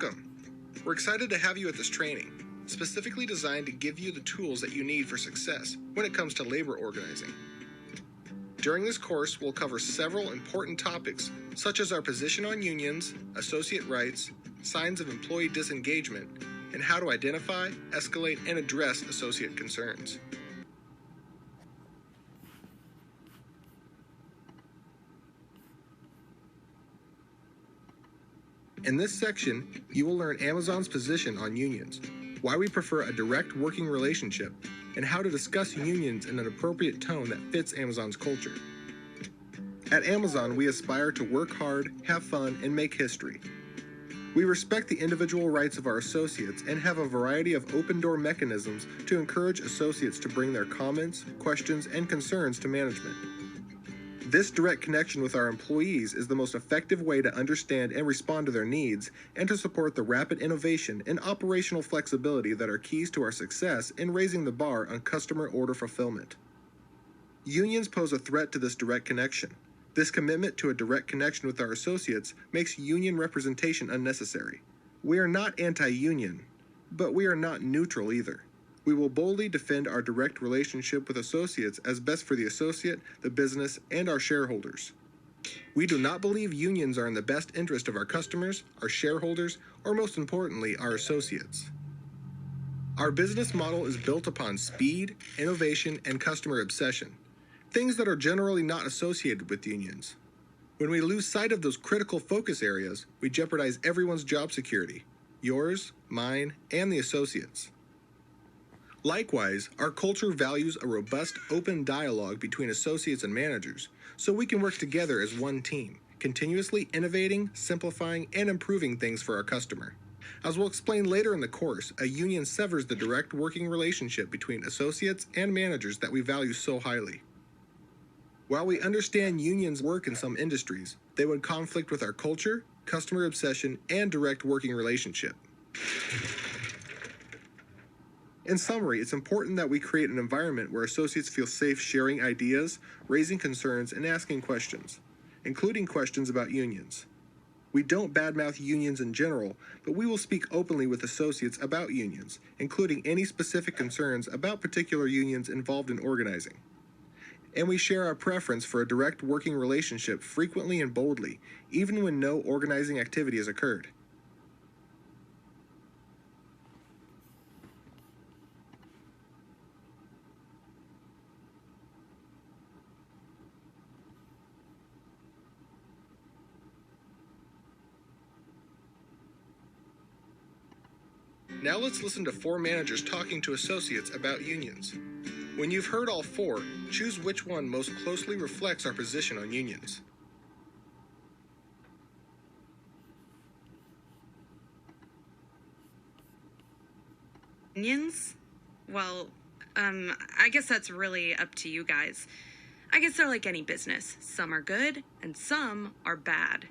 Welcome. We're excited to have you at this training, specifically designed to give you the tools that you need for success when it comes to labor organizing. During this course, we'll cover several important topics, such as our position on unions, associate rights, signs of employee disengagement, and how to identify, escalate, and address associate concerns. In this section, you will learn Amazon's position on unions, why we prefer a direct working relationship, and how to discuss unions in an appropriate tone that fits Amazon's culture. At Amazon, we aspire to work hard, have fun, and make history. We respect the individual rights of our associates and have a variety of open-door mechanisms to encourage associates to bring their comments, questions, and concerns to management. This direct connection with our employees is the most effective way to understand and respond to their needs and to support the rapid innovation and operational flexibility that are keys to our success in raising the bar on customer order fulfillment. Unions pose a threat to this direct connection. This commitment to a direct connection with our associates makes union representation unnecessary. We are not anti-union, but we are not neutral either. We will boldly defend our direct relationship with associates as best for the associate, the business, and our shareholders. We do not believe unions are in the best interest of our customers, our shareholders, or most importantly, our associates. Our business model is built upon speed, innovation, and customer obsession, things that are generally not associated with unions. When we lose sight of those critical focus areas, we jeopardize everyone's job security, yours, mine, and the associates. Likewise, our culture values a robust, open dialogue between associates and managers, so we can work together as one team, continuously innovating, simplifying, and improving things for our customer. As we'll explain later in the course, a union severs the direct working relationship between associates and managers that we value so highly. While we understand unions work in some industries, they would conflict with our culture, customer obsession, and direct working relationship. In summary, it's important that we create an environment where associates feel safe sharing ideas, raising concerns, and asking questions, including questions about unions. We don't badmouth unions in general, but we will speak openly with associates about unions, including any specific concerns about particular unions involved in organizing. And we share our preference for a direct working relationship frequently and boldly, even when no organizing activity has occurred. Now let's listen to 4 managers talking to associates about unions. When you've heard all 4, choose which one most closely reflects our position on unions. Unions? Well, I guess that's really up to you guys. I guess they're like any business. Some are good and some are bad.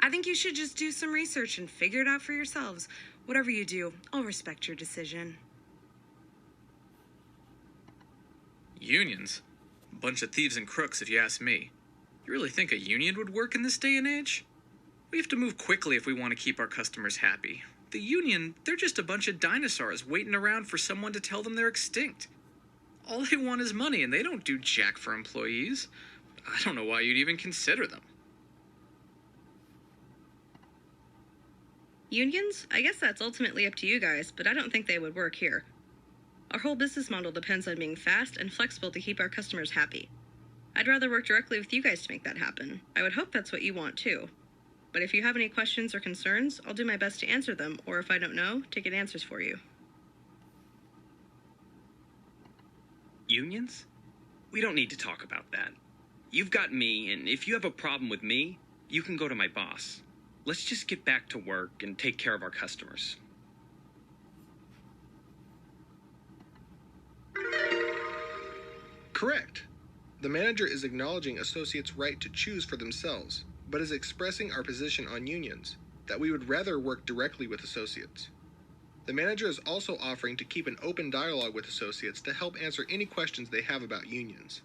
I think you should just do some research and figure it out for yourselves. Whatever you do, I'll respect your decision. Unions? A bunch of thieves and crooks, if you ask me. You really think a union would work in this day and age? We have to move quickly if we want to keep our customers happy. The union, they're just a bunch of dinosaurs waiting around for someone to tell them they're extinct. All they want is money, and they don't do jack for employees. I don't know why you'd even consider them. Unions? I guess that's ultimately up to you guys, but I don't think they would work here. Our whole business model depends on being fast and flexible to keep our customers happy. I'd rather work directly with you guys to make that happen. I would hope that's what you want too. But if you have any questions or concerns, I'll do my best to answer them, or if I don't know, to get answers for you. Unions? We don't need to talk about that. You've got me, and if you have a problem with me, you can go to my boss. Let's just get back to work and take care of our customers. Correct. The manager is acknowledging associates' right to choose for themselves, but is expressing our position on unions, that we would rather work directly with associates. The manager is also offering to keep an open dialogue with associates to help answer any questions they have about unions.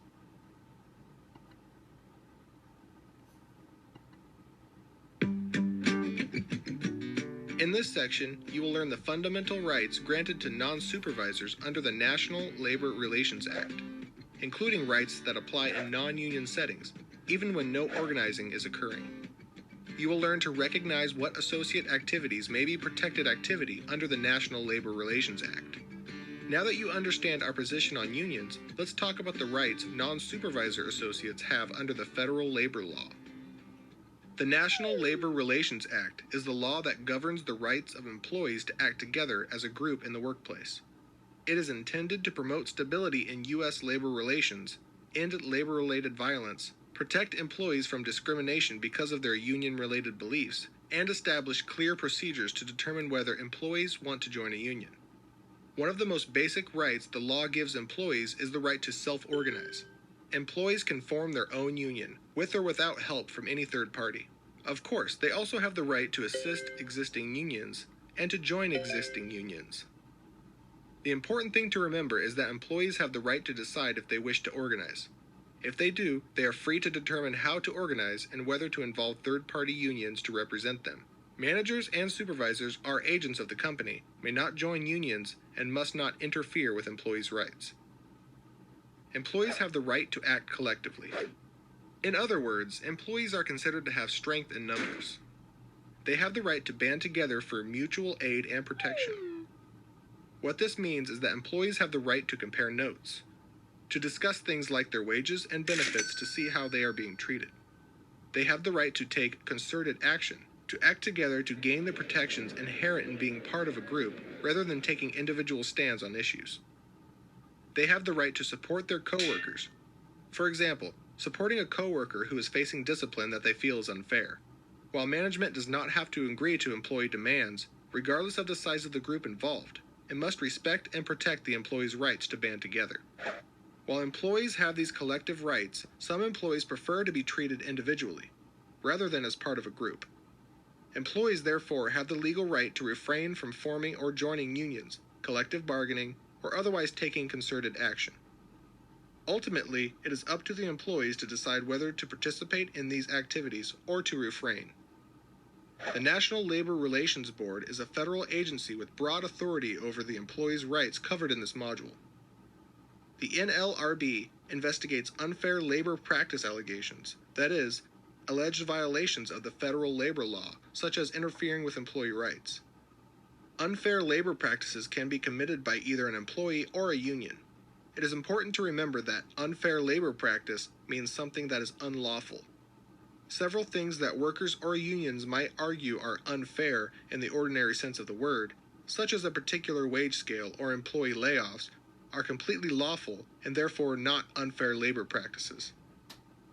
In this section, you will learn the fundamental rights granted to non-supervisors under the National Labor Relations Act, including rights that apply in non-union settings, even when no organizing is occurring. You will learn to recognize what associate activities may be protected activity under the National Labor Relations Act. Now that you understand our position on unions, let's talk about the rights non-supervisor associates have under the federal labor law. The National Labor Relations Act is the law that governs the rights of employees to act together as a group in the workplace. It is intended to promote stability in U.S. labor relations, end labor-related violence, protect employees from discrimination because of their union-related beliefs, and establish clear procedures to determine whether employees want to join a union. One of the most basic rights the law gives employees is the right to self-organize. Employees can form their own union, with or without help from any third party. Of course, they also have the right to assist existing unions and to join existing unions. The important thing to remember is that employees have the right to decide if they wish to organize. If they do, they are free to determine how to organize and whether to involve third-party unions to represent them. Managers and supervisors are agents of the company, may not join unions, and must not interfere with employees' rights. Employees have the right to act collectively. In other words, employees are considered to have strength in numbers. They have the right to band together for mutual aid and protection. What this means is that employees have the right to compare notes, to discuss things like their wages and benefits to see how they are being treated. They have the right to take concerted action, to act together to gain the protections inherent in being part of a group rather than taking individual stands on issues. They have the right to support their coworkers. For example, supporting a coworker who is facing discipline that they feel is unfair. While management does not have to agree to employee demands, regardless of the size of the group involved, it must respect and protect the employee's rights to band together. While employees have these collective rights, some employees prefer to be treated individually, rather than as part of a group. Employees therefore have the legal right to refrain from forming or joining unions, collective bargaining, or otherwise taking concerted action. Ultimately, it is up to the employees to decide whether to participate in these activities or to refrain. The National Labor Relations Board is a federal agency with broad authority over the employees' rights covered in this module. The NLRB investigates unfair labor practice allegations, that is, alleged violations of the federal labor law, such as interfering with employee rights. Unfair labor practices can be committed by either an employee or a union. It is important to remember that unfair labor practice means something that is unlawful. Several things that workers or unions might argue are unfair in the ordinary sense of the word, such as a particular wage scale or employee layoffs, are completely lawful and therefore not unfair labor practices.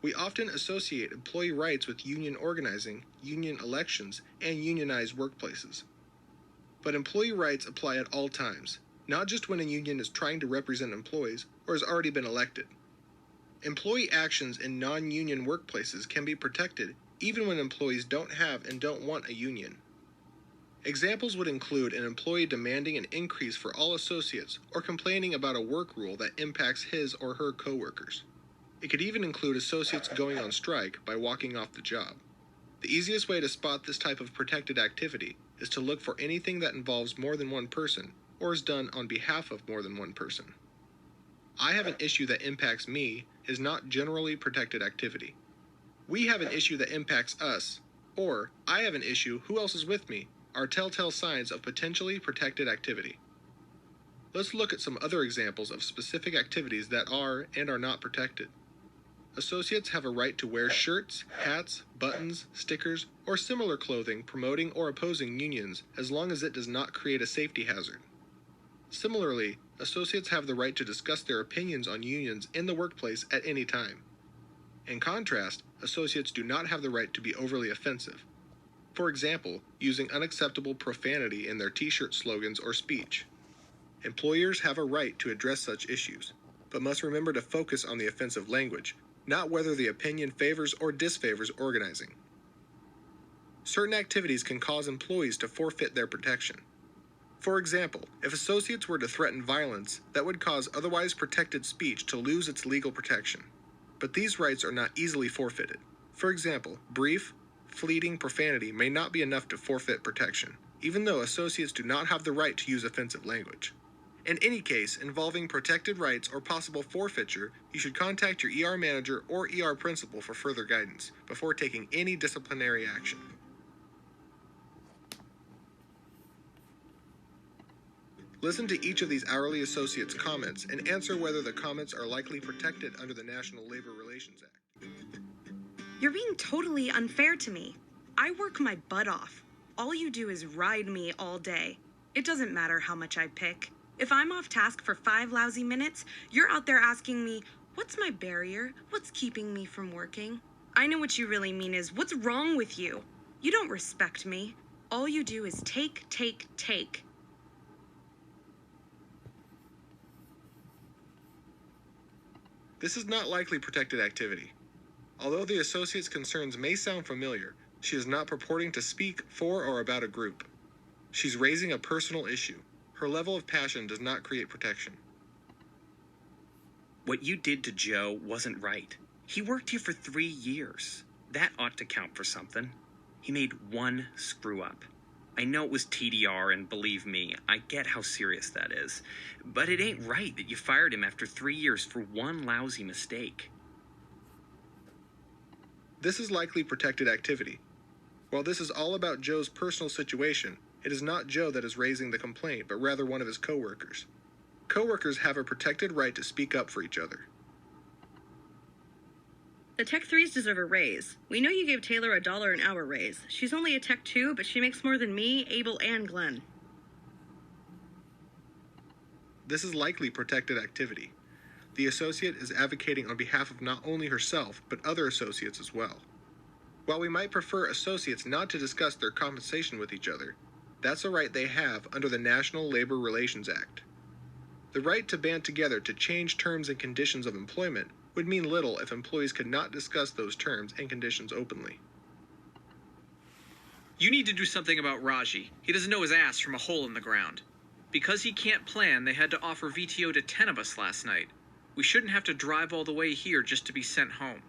We often associate employee rights with union organizing, union elections, and unionized workplaces. But employee rights apply at all times, not just when a union is trying to represent employees or has already been elected. Employee actions in non-union workplaces can be protected even when employees don't have and don't want a union. Examples would include an employee demanding an increase for all associates or complaining about a work rule that impacts his or her coworkers. It could even include associates going on strike by walking off the job. The easiest way to spot this type of protected activity is to look for anything that involves more than one person or is done on behalf of more than one person. I have an issue that impacts me is not generally protected activity. We have an issue that impacts us, or I have an issue, who else is with me, are telltale signs of potentially protected activity. Let's look at some other examples of specific activities that are and are not protected. Associates have a right to wear shirts, hats, buttons, stickers, or similar clothing promoting or opposing unions as long as it does not create a safety hazard. Similarly, associates have the right to discuss their opinions on unions in the workplace at any time. In contrast, associates do not have the right to be overly offensive. For example, using unacceptable profanity in their t-shirt slogans or speech. Employers have a right to address such issues, but must remember to focus on the offensive language, not whether the opinion favors or disfavors organizing. Certain activities can cause employees to forfeit their protection. For example, if associates were to threaten violence, that would cause otherwise protected speech to lose its legal protection. But these rights are not easily forfeited. For example, brief, fleeting profanity may not be enough to forfeit protection, even though associates do not have the right to use offensive language. In any case involving protected rights or possible forfeiture, you should contact your ER manager or ER principal for further guidance before taking any disciplinary action. Listen to each of these hourly associates' comments and answer whether the comments are likely protected under the National Labor Relations Act. You're being totally unfair to me. I work my butt off. All you do is ride me all day. It doesn't matter how much I pick. If I'm off task for 5 lousy minutes, you're out there asking me, what's my barrier? What's keeping me from working? I know what you really mean is, what's wrong with you? You don't respect me. All you do is take, take, take. This is not likely protected activity. Although the associate's concerns may sound familiar, she is not purporting to speak for or about a group. She's raising a personal issue. Her level of passion does not create protection. What you did to Joe wasn't right. He worked here for 3 years. That ought to count for something. He made one screw up. I know it was TDR, and believe me, I get how serious that is. But it ain't right that you fired him after 3 years for one lousy mistake. This is likely protected activity. While this is all about Joe's personal situation, it is not Joe that is raising the complaint, but rather one of his coworkers. Coworkers have a protected right to speak up for each other. The Tech 3s deserve a raise. We know you gave Taylor $1 an hour raise. She's only a Tech 2, but she makes more than me, Abel, and Glenn. This is likely protected activity. The associate is advocating on behalf of not only herself, but other associates as well. While we might prefer associates not to discuss their compensation with each other, that's a right they have under the National Labor Relations Act. The right to band together to change terms and conditions of employment would mean little if employees could not discuss those terms and conditions openly. You need to do something about Raji. He doesn't know his ass from a hole in the ground. Because he can't plan, they had to offer VTO to 10 of us last night. We shouldn't have to drive all the way here just to be sent home.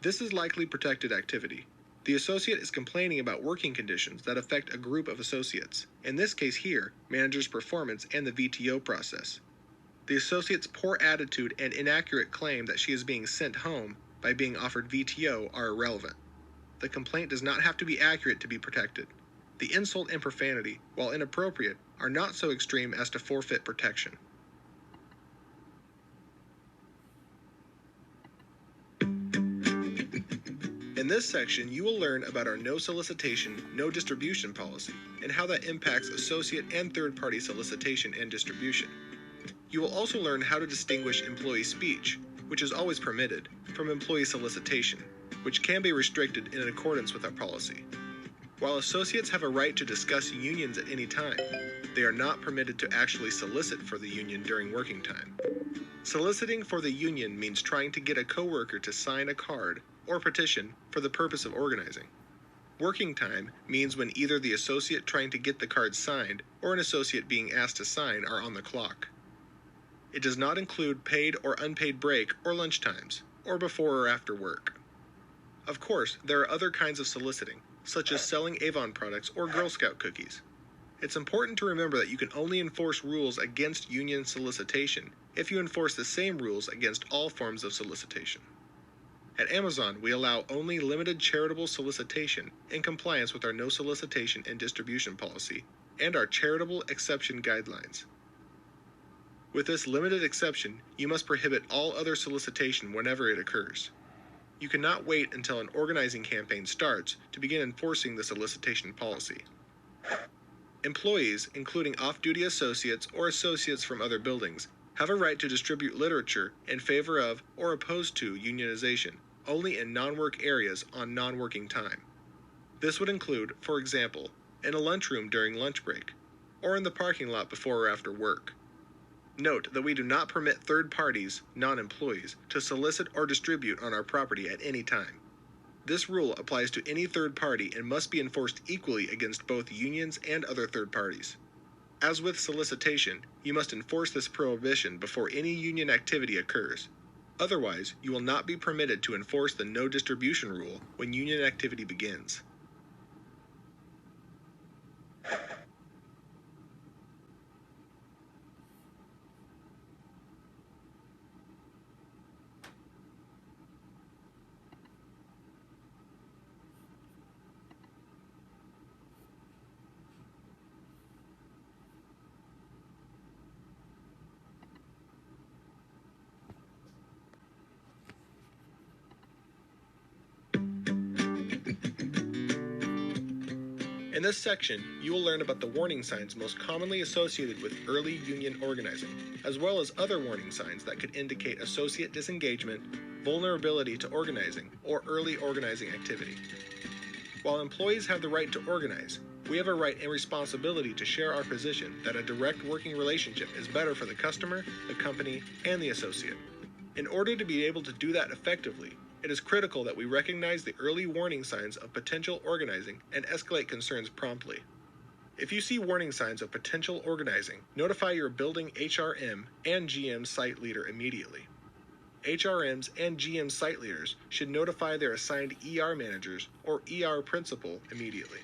This is likely protected activity. The associate is complaining about working conditions that affect a group of associates, in this case here, manager's performance and the VTO process. The associate's poor attitude and inaccurate claim that she is being sent home by being offered VTO are irrelevant. The complaint does not have to be accurate to be protected. The insult and profanity, while inappropriate, are not so extreme as to forfeit protection. In this section, you will learn about our no solicitation, no distribution policy and how that impacts associate and third-party solicitation and distribution. You will also learn how to distinguish employee speech, which is always permitted, from employee solicitation, which can be restricted in accordance with our policy. While associates have a right to discuss unions at any time, they are not permitted to actually solicit for the union during working time. Soliciting for the union means trying to get a coworker to sign a card or petition for the purpose of organizing. Working time means when either the associate trying to get the card signed or an associate being asked to sign are on the clock. It does not include paid or unpaid break or lunch times, or before or after work. Of course, there are other kinds of soliciting, such as selling Avon products or Girl Scout cookies. It's important to remember that you can only enforce rules against union solicitation if you enforce the same rules against all forms of solicitation. At Amazon, we allow only limited charitable solicitation in compliance with our no solicitation and distribution policy and our charitable exception guidelines. With this limited exception, you must prohibit all other solicitation whenever it occurs. You cannot wait until an organizing campaign starts to begin enforcing the solicitation policy. Employees, including off-duty associates or associates from other buildings, have a right to distribute literature in favor of or opposed to unionization, only in non-work areas on non-working time. This would include, for example, in a lunchroom during lunch break, or in the parking lot before or after work. Note that we do not permit third parties, non-employees, to solicit or distribute on our property at any time. This rule applies to any third party and must be enforced equally against both unions and other third parties. As with solicitation, you must enforce this prohibition before any union activity occurs. Otherwise, you will not be permitted to enforce the no distribution rule when union activity begins. In this section, you will learn about the warning signs most commonly associated with early union organizing, as well as other warning signs that could indicate associate disengagement, vulnerability to organizing, or early organizing activity. While employees have the right to organize, we have a right and responsibility to share our position that a direct working relationship is better for the customer, the company, and the associate. In order to be able to do that effectively, it is critical that we recognize the early warning signs of potential organizing and escalate concerns promptly. If you see warning signs of potential organizing, notify your building HRM and GM site leader immediately. HRMs and GM site leaders should notify their assigned ER managers or ER principal immediately.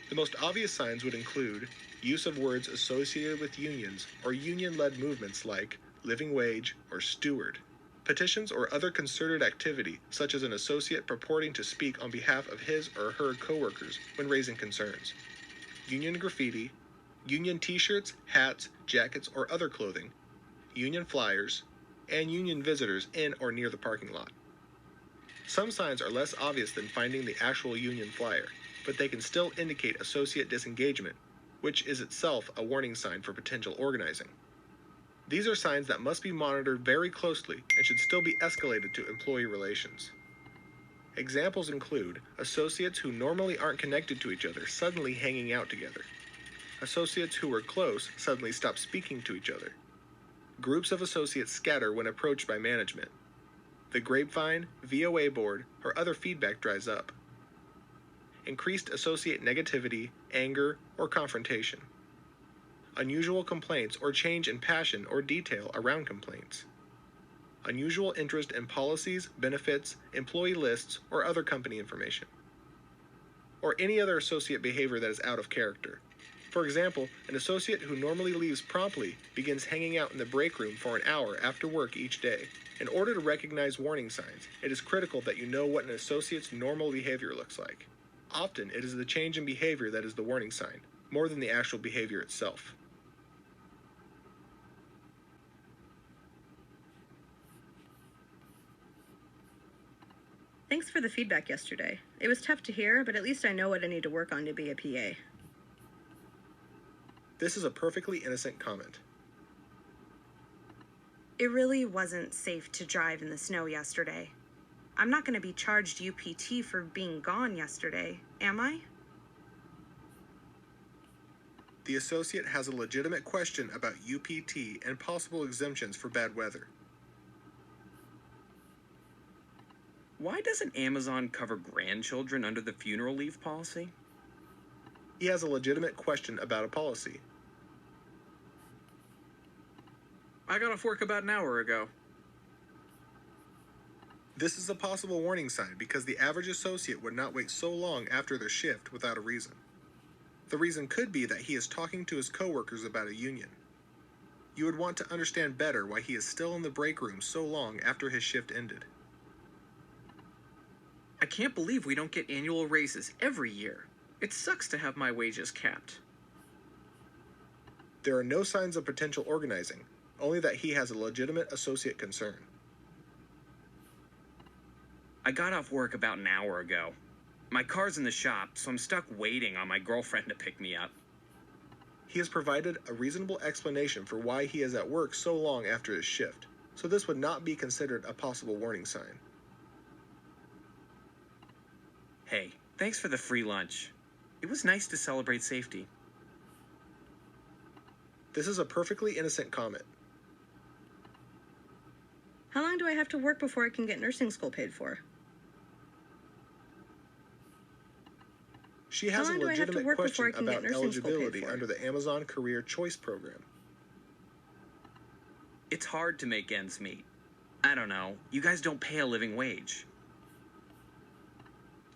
The most obvious signs would include use of words associated with unions or union-led movements like living wage or steward, petitions or other concerted activity such as an associate purporting to speak on behalf of his or her coworkers when raising concerns, union graffiti, union t-shirts, hats, jackets, or other clothing, union flyers, and union visitors in or near the parking lot. Some signs are less obvious than finding the actual union flyer, but they can still indicate associate disengagement, which is itself a warning sign for potential organizing. These are signs that must be monitored very closely and should still be escalated to employee relations. Examples include associates who normally aren't connected to each other suddenly hanging out together, associates who were close suddenly stop speaking to each other, groups of associates scatter when approached by management, the grapevine, VOA board, or other feedback dries up, increased associate negativity, anger, or confrontation, unusual complaints or change in passion or detail around complaints, unusual interest in policies, benefits, employee lists, or other company information, or any other associate behavior that is out of character. For example, an associate who normally leaves promptly begins hanging out in the break room for an hour after work each day. In order to recognize warning signs, it is critical that you know what an associate's normal behavior looks like. Often, it is the change in behavior that is the warning sign, more than the actual behavior itself. Thanks for the feedback yesterday. It was tough to hear, but at least I know what I need to work on to be a PA. This is a perfectly innocent comment. It really wasn't safe to drive in the snow yesterday. I'm not going to be charged UPT for being gone yesterday, am I? The associate has a legitimate question about UPT and possible exemptions for bad weather. Why doesn't Amazon cover grandchildren under the funeral leave policy? He has a legitimate question about a policy. I got off work about an hour ago. This is a possible warning sign because the average associate would not wait so long after their shift without a reason. The reason could be that he is talking to his coworkers about a union. You would want to understand better why he is still in the break room so long after his shift ended. I can't believe we don't get annual raises every year. It sucks to have my wages capped. There are no signs of potential organizing, only that he has a legitimate associate concern. I got off work about an hour ago. My car's in the shop, so I'm stuck waiting on my girlfriend to pick me up. He has provided a reasonable explanation for why he is at work so long after his shift, so this would not be considered a possible warning sign. Hey, thanks for the free lunch. It was nice to celebrate safety. This is a perfectly innocent comment. How long do I have to work before I can get nursing school paid for? She She has a long do I have to legitimate work before I question can get about nursing school paid eligibility for? under the Amazon Career Choice Program. It's hard to make ends meet. I don't know. You guys don't pay a living wage.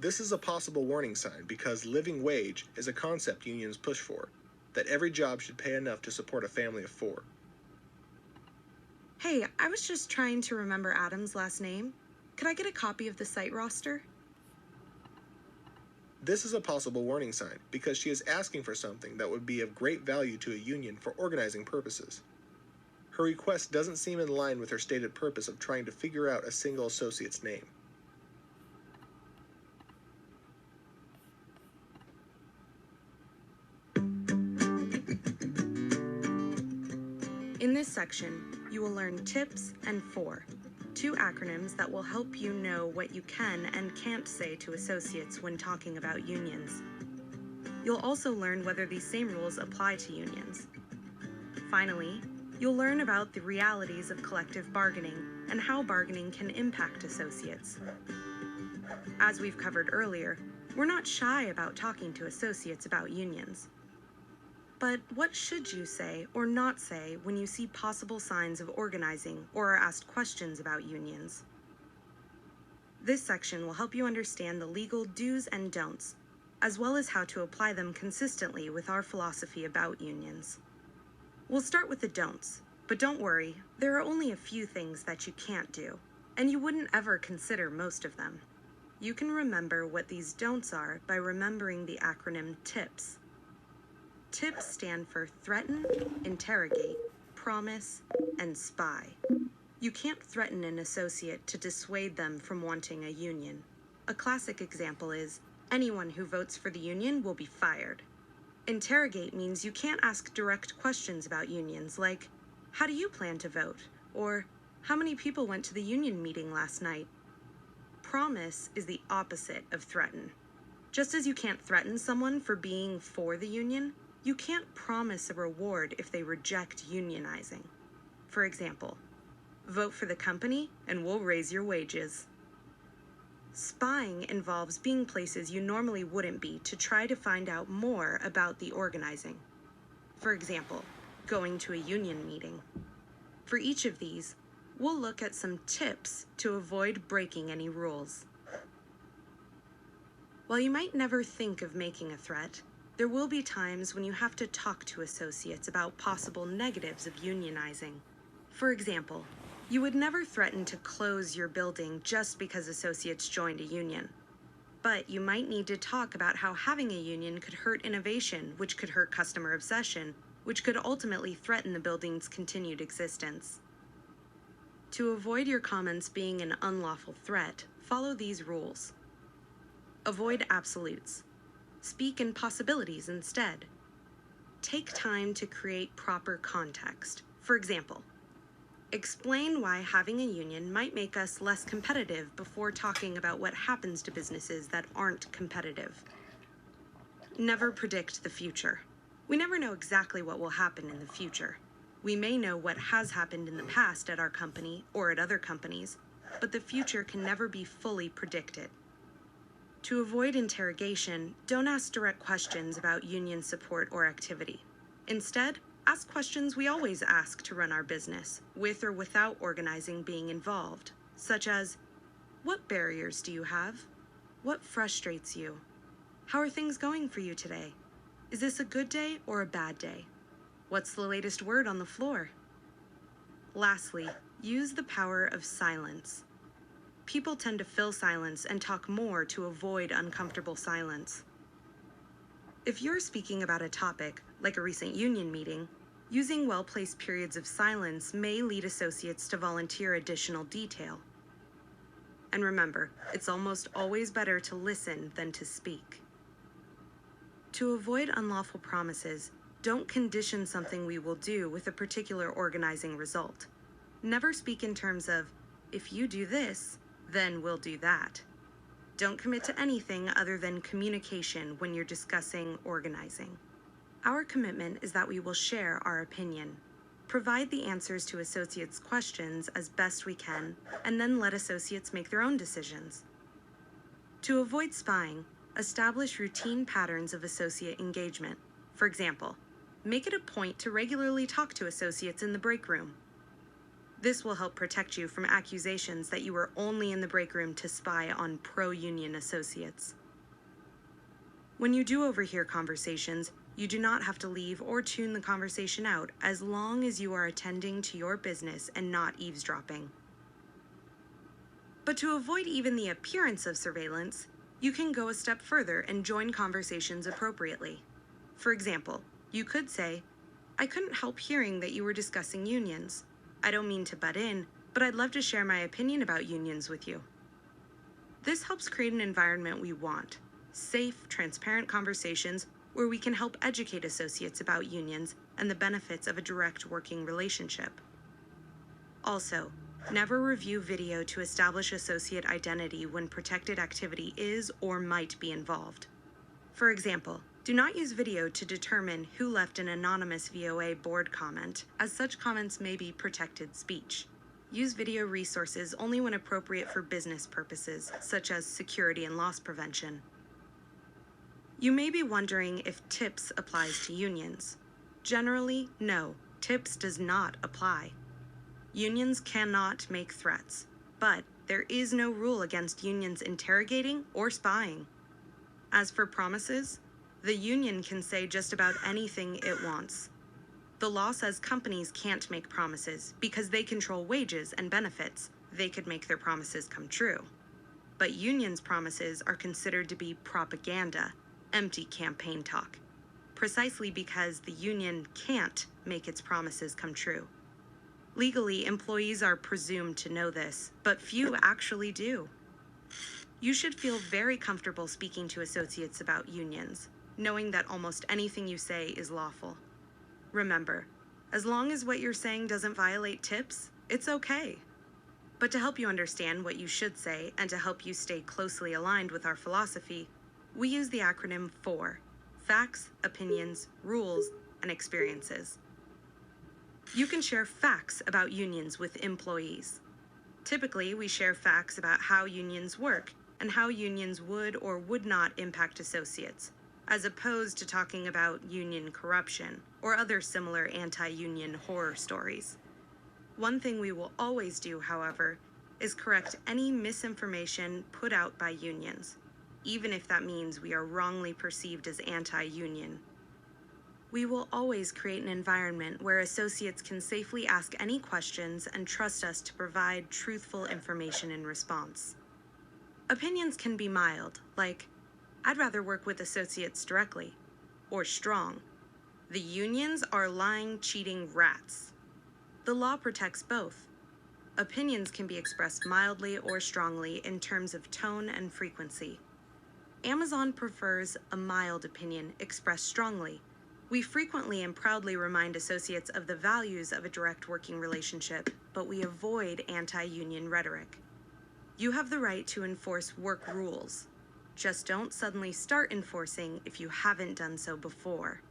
This is a possible warning sign because living wage is a concept unions push for, that every job should pay enough to support a family of 4. Hey, I was just trying to remember Adam's last name. Could I get a copy of the site roster? This is a possible warning sign because she is asking for something that would be of great value to a union for organizing purposes. Her request doesn't seem in line with her stated purpose of trying to figure out a single associate's name. In this section, you will learn TIPS and 4, 2 acronyms that will help you know what you can and can't say to associates when talking about unions. You'll also learn whether these same rules apply to unions. Finally, you'll learn about the realities of collective bargaining and how bargaining can impact associates. As we've covered earlier, we're not shy about talking to associates about unions. But what should you say or not say when you see possible signs of organizing or are asked questions about unions? This section will help you understand the legal do's and don'ts, as well as how to apply them consistently with our philosophy about unions. We'll start with the don'ts, but don't worry, there are only a few things that you can't do, and you wouldn't ever consider most of them. You can remember what these don'ts are by remembering the acronym TIPS. TIPS stand for threaten, interrogate, promise, and spy. You can't threaten an associate to dissuade them from wanting a union. A classic example is, anyone who votes for the union will be fired. Interrogate means you can't ask direct questions about unions like, how do you plan to vote? Or, how many people went to the union meeting last night? Promise is the opposite of threaten. Just as you can't threaten someone for being for the union, you can't promise a reward if they reject unionizing. For example, vote for the company and we'll raise your wages. Spying involves being places you normally wouldn't be to try to find out more about the organizing. For example, going to a union meeting. For each of these, we'll look at some tips to avoid breaking any rules. While you might never think of making a threat, there will be times when you have to talk to associates about possible negatives of unionizing. For example, you would never threaten to close your building just because associates joined a union. But you might need to talk about how having a union could hurt innovation, which could hurt customer obsession, which could ultimately threaten the building's continued existence. To avoid your comments being an unlawful threat, follow these rules. Avoid absolutes. Speak in possibilities instead. Take time to create proper context. For example, explain why having a union might make us less competitive before talking about what happens to businesses that aren't competitive. Never predict the future. We never know exactly what will happen in the future. We may know what has happened in the past at our company or at other companies, but the future can never be fully predicted. To avoid interrogation, don't ask direct questions about union support or activity. Instead, ask questions we always ask to run our business, with or without organizing being involved, such as, what barriers do you have? What frustrates you? How are things going for you today? Is this a good day or a bad day? What's the latest word on the floor? Lastly, use the power of silence. People tend to fill silence and talk more to avoid uncomfortable silence. If you're speaking about a topic, like a recent union meeting, using well-placed periods of silence may lead associates to volunteer additional detail. And remember, it's almost always better to listen than to speak. To avoid unlawful promises, don't condition something we will do with a particular organizing result. Never speak in terms of, if you do this, then we'll do that. Don't commit to anything other than communication when you're discussing organizing. Our commitment is that we will share our opinion, provide the answers to associates' questions as best we can, and then let associates make their own decisions. To avoid spying, Establish routine patterns of associate engagement. For example, make it a point to regularly talk to associates in the break room. This will help protect you from accusations that you were only in the break room to spy on pro-union associates. When you do overhear conversations, you do not have to leave or tune the conversation out as long as you are attending to your business and not eavesdropping. But to avoid even the appearance of surveillance, you can go a step further and join conversations appropriately. For example, you could say, "I couldn't help hearing that you were discussing unions. I don't mean to butt in, but I'd love to share my opinion about unions with you." This helps create an environment we want: safe, transparent conversations where we can help educate associates about unions and the benefits of a direct working relationship. Also, never review video to establish associate identity when protected activity is or might be involved. For example, do not use video to determine who left an anonymous VOA board comment, as such comments may be protected speech. Use video resources only when appropriate for business purposes, such as security and loss prevention. You may be wondering if TIPS applies to unions. Generally, no, TIPS does not apply. Unions cannot make threats, but there is no rule against unions interrogating or spying. As for promises, the union can say just about anything it wants. The law says companies can't make promises because they control wages and benefits. They could make their promises come true. But unions' promises are considered to be propaganda, empty campaign talk, precisely because the union can't make its promises come true. Legally, employees are presumed to know this, but few actually do. You should feel very comfortable speaking to associates about unions, knowing that almost anything you say is lawful. Remember, as long as what you're saying doesn't violate TIPS, it's okay. But to help you understand what you should say and to help you stay closely aligned with our philosophy, we use the acronym FOR: Facts, Opinions, Rules, and Experiences. You can share facts about unions with employees. Typically, we share facts about how unions work and how unions would or would not impact associates, as opposed to talking about union corruption or other similar anti-union horror stories. One thing we will always do, however, is correct any misinformation put out by unions, even if that means we are wrongly perceived as anti-union. We will always create an environment where associates can safely ask any questions and trust us to provide truthful information in response. Opinions can be mild, like, "I'd rather work with associates directly," or strong, "The unions are lying, cheating rats." The law protects both. Opinions can be expressed mildly or strongly in terms of tone and frequency. Amazon prefers a mild opinion expressed strongly. We frequently and proudly remind associates of the values of a direct working relationship, but we avoid anti-union rhetoric. You have the right to enforce work rules. Just don't suddenly start enforcing if you haven't done so before.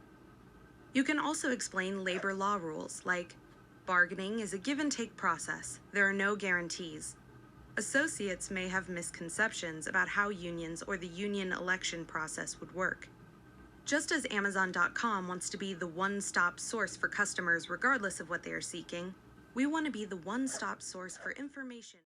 You can also explain labor law rules, like, bargaining is a give-and-take process. There are no guarantees. Associates may have misconceptions about how unions or the union election process would work. Just as Amazon.com wants to be the one-stop source for customers regardless of what they are seeking, we want to be the one-stop source for information.